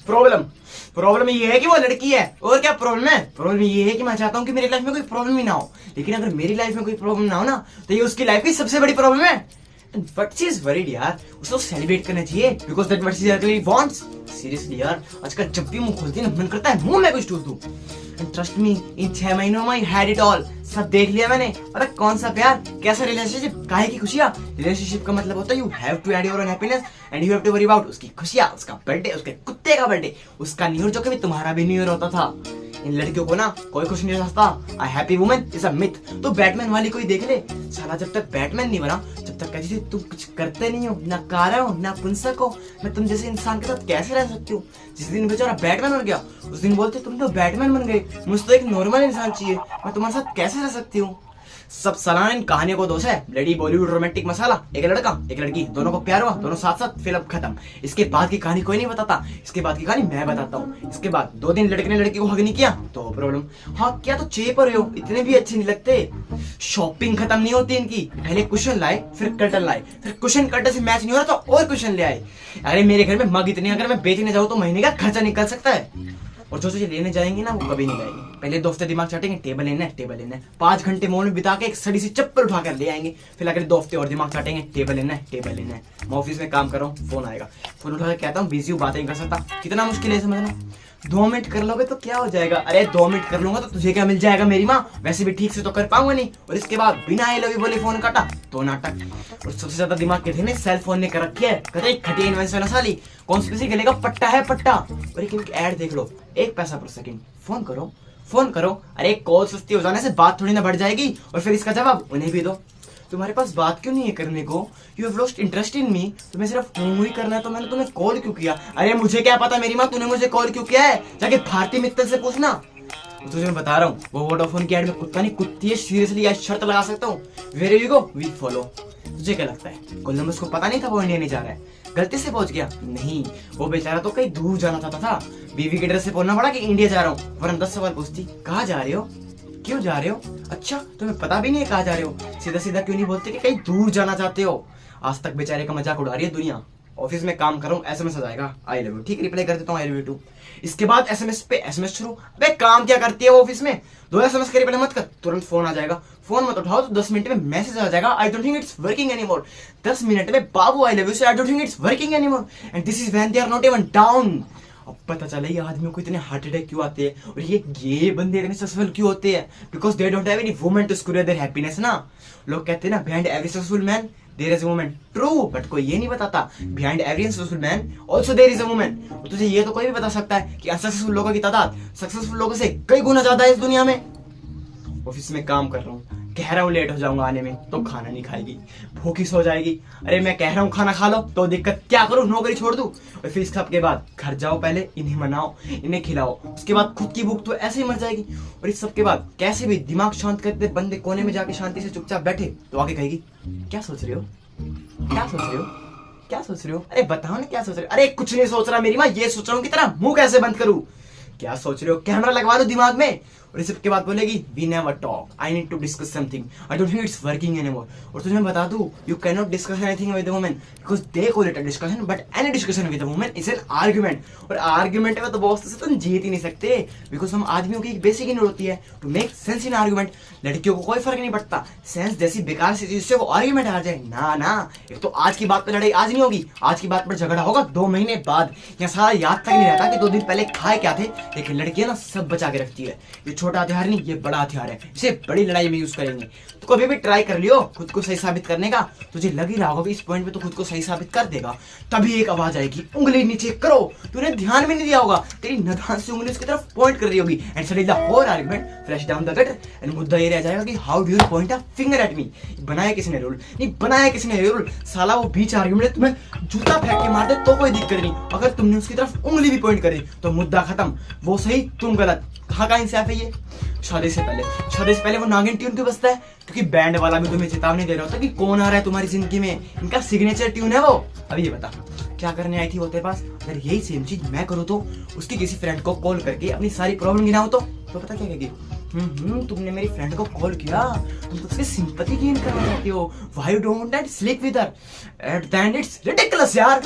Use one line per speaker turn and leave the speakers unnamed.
Problem problem ये है कि वो लड़की है। और क्या प्रॉब्लम है? प्रॉब्लम ये है कि मैं चाहता हूँ कि मेरी लाइफ में कोई प्रॉब्लम ही ना हो, लेकिन अगर मेरी लाइफ में कोई प्रॉब्लम ना हो ना तो ये उसकी लाइफ की सबसे बड़ी प्रॉब्लम है। बट शी इज वरीड यार, उसको सेलिब्रेट करना चाहिए because that what she really wants. Seriously यार, आजकल जब भी मुंह खोलती है ना मन करता है मुंह में कुछ ठूस दूं। एंड ट्रस्ट मी, इन 6 महीनों में आई हैड इट ऑल। सब देख लिया मैंने। अरे कौन सा प्यार, कैसा रिलेशनशिप, काहे की खुशियां। रिलेशनशिप का मतलब होता है you have to add your own happiness and you have to worry about उसकी खुशियां, उसका बर्थडे, उसके कुत्ते का बर्थडे, उसका न्यू ईयर जो कभी तुम्हारा भी न्यू ईयर होता था। इन लड़कियों को ना कोई कुछ नहीं समझता। A happy woman is a myth. तो बैटमैन वाली कोई देख ले, साला जब तक बैटमैन नहीं बना जब तक कहती थी तुम कुछ करते नहीं हो, ना कारा हो ना पुंसक हो, मैं तुम जैसे इंसान के साथ कैसे रह सकती हूँ। जिस दिन बेचारा बैटमैन बन गया उस दिन बोलते तुम तो बैटमैन बन गए, मुझे तो एक नॉर्मल इंसान चाहिए, मैं तुम्हारे साथ कैसे रह सकती हूँ। सब सलाह इन कहानियों को दोष है। ब्लडी बॉलीवुड रोमांटिक मसाला, एक लड़का एक लड़की दोनों को प्यार हुआ, दोनों साथ साथ, फिल्म खत्म। इसके बाद की कहानी कोई नहीं बताता, इसके बाद की कहानी मैं बताता हूँ। इसके बाद 2 दिन लड़के ने लड़की को हग नहीं किया तो प्रॉब्लम। हाँ क्या तो चेप रहे हो, इतने भी अच्छे नहीं लगते। शॉपिंग खत्म नहीं होती इनकी, पहले कुशन लाए फिर कर्टन लाए, फिर कुशन कर्टन से मैच नहीं हो रहा तो और कुशन ले आए। अरे मेरे घर में मग इतने, अगर मैं बेचने जाऊँ तो महीने का खर्चा निकल सकता है। और जो चीज लेने जाएंगे ना वो कभी नहीं लाएंगे। पहले 2 हफ्ते दिमाग चाटेंगे टेबल लेना है टेबल लेना है, 5 घंटे मॉल में बिता के एक सड़ी सी चप्पल उठा कर ले आएंगे। फिर अगले 2 हफ्ते और दिमाग चाटेंगे टेबल लेना है टेबल लेना है। मैं ऑफिस में काम कर रहा हूँ, फोन आएगा, फोन उठा के कहता हूँ बिजी हूँ बातें नहीं कर सकता। कितना मुश्किल है समझना। 2 मिनट कर लोगे तो क्या हो जाएगा। अरे 2 मिनट कर लूंगा तो तुझे क्या मिल जाएगा मेरी माँ, वैसे भी ठीक से तो कर पाऊंगा नहीं। और इसके बाद बिना आई लव यू बोले फोन काटा तो नाटक। और सबसे ज्यादा दिमाग के थे ना सेल फोन ने कर रखी है, कहते खटिया इन्वेंशन साली, कौन सी गले का पट्टा है पट्टा। और एक ऐड देख लो, 1 पैसा पर सेकंड, फोन करो फोन करो। अरे कॉल सस्ती हो जाने से बात थोड़ी ना बढ़ जाएगी। और फिर इसका जवाब उन्हें भी दो, तुम्हारे पास बात क्यों नहीं है करने को, you have lost interest in me, तुम्हें सिर्फ फोन ही करना है तो मैंने तुम्हें कॉल क्यों किया। अरे मुझे क्या पता मेरी माँ तूने मुझे कॉल क्यों किया है, जाके भारती मित्तल से पूछना। तुझे मैं बता रहा हूँ वो वोडाफोन की ऐड में कुत्ता नहीं कुत्ती है, सीरियसली आज शर्त लगा सकता हूँ। Where you go we follow. तुझे क्या लगता है कोलंबस को पता नहीं था वो इंडिया नहीं जा रहा है, गलती से पहुंच गया? नहीं, वो बेचारा तो कहीं दूर जाना चाहता था। बीवी के ड्रेस से बोलना पड़ा कि इंडिया जा रहा हूँ, वरना 10 सवाल पूछती कहाँ जा रहे हो, क्यों जा रहे हो, अच्छा तुम्हें पता भी नहीं है कहाँ जा रहे हो, सीधा सीधा क्यों नहीं बोलते कि कहीं दूर जाना चाहते हो। आज तक बेचारे का मजाक उड़ा रही है दुनिया। ऑफिस में काम कर रहा हूँ, एसएमएस आ जाएगा आई लव यू, ठीक रिप्लाई कर देता हूँ आई लव यू टू। इसके बाद एसएमएस पे एसएमएस शुरू। अबे काम क्या करती है वो ऑफिस में, 2 एसएमएस के रिप्लाई मत कर, तुरंत फोन आ जाएगा, फोन मत उठाओ तो 10 मिनट में मैसेज आ जाएगा I don't think it's working anymore. 10 minute में बाबू आई लव यू से I don't think it's working anymore and this is when they are not even down. अब पता चला ये आदमियों को इतने हार्ट अटैक क्यों आते हैं और ये बंदे इतने सक्सेसफुल क्यों होते हैं, because they don't have any woman to screw their happiness ना। लोग कहते हैं ना behind every successful man there is a woman, true, but कोई ये नहीं बताता behind every successful man also there is a woman. और तुझे ये तो कोई भी बता सकता है कि अनसक्सेसफुल लोगों की तादाद सक्सेसफुल लोगों से कई गुना ज्यादा है इस दुनिया में। ऑफिस में काम कर रहा हूँ, कह रहा हूँ लेट हो जाऊंगा आने में तो खाना नहीं खाएगी, भूखी सो जाएगी। अरे मैं कह रहा हूँ खाना खा लो तो दिक्कत, क्या करूँ नौकरी छोड़ दूँ। और फिर सब के बाद घर जाओ, पहले इन्हें मनाओ इन्हें खिलाओ, उसके बाद खुद की भूख तो ऐसे ही मर जाएगी। और इस सब के बाद कैसे भी दिमाग शांत करते बंदे कोने में जाके शांति से चुपचाप बैठे तो आगे कहेगी क्या सोच रहे हो, क्या सोच रहे हो, क्या सोच रहे हो। अरे बताओ ना क्या सोच रहे हो। अरे कुछ नहीं सोच रहा मेरी माँ, ये सोच रहा हूँ कि तेरा मुंह कैसे बंद करूँ। क्या सोच रहे हो, कैमरा लगवा लो दिमाग में। और इस के बाद बोलेगी we never talk, I need to discuss something, I don't think it's working anymore. और तुझे मैं बता दूं you can not discuss anything with the woman because they call it a discussion, but any discussion with the woman is an argument. और argument में तो बहुत से तुम जीत ही नहीं सकते बिकॉज हम आदमियों की एक बेसिक नीड होती है to make sense in argument. लड़कियों को कोई फर्क नहीं पड़ता सेंस जैसी बेकार सी चीज से वो आर्गुमेंट हार जाए ना ना। एक तो आज की बात पर लड़ाई आज नहीं होगी, आज की बात पर झगड़ा होगा 2 महीने बाद। यहाँ सारा याद तक नहीं रहता कि 2 दिन पहले खाए क्या थे, लेकिन लड़कियां ना सब बचा के रखती है। ये छोटा हथियार नहीं, ये बड़ा हथियार है, इसे बड़ी लड़ाई में यूज करेंगे। तो कभी भी ट्राई कर लियो खुद को सही साबित करने का, तुझे लग ही रहा होगा कि इस पॉइंट पे तो खुद को सही साबित कर देगा, तभी एक आवाज आएगी उंगली नीचे करो, तूने ध्यान भी नहीं दिया होगा, तेरी नदान से उंगली उसकी तरफ पॉइंट कर रही होगी and suddenly the whole argument flash down the gutter and मुद्दा ये रह जाएगा कि how do you point a finger at me. बनाया किसने रूल, नहीं बनाया किसने रूल, साला वो बीच आर्गुमेंट तुम्हें जूता फेंक के मार दे तो कोई दिक्कत नहीं, अगर तुमने उसकी तरफ उंगली भी पॉइंट कर दी तो मुद्दा खत्म, वो सही तुम गलत। कहाँ का इंसाफ है ये। शादी से पहले वो नागिन ट्यून क्यों बजता है, क्योंकि बैंड वाला भी तुम्हें चेतावनी दे रहा होता है कि कौन आ रहा है तुम्हारी जिंदगी में, इनका सिग्नेचर ट्यून है वो। अभी ये बता क्या करने आई थी वो तेरे पास, अगर यही सेम चीज मैं करूँ तो उसकी किसी फ्रेंड को कॉल करके अपनी सारी प्रॉब्लम गिनाऊं तो पता क्या कहेगी, तुमने मेरी फ्रेंड को कॉल किया, तुम तो उसकी सिंपैथी गेन करना चाहती हो, why you don't sleep with her, at the end it's ridiculous यार।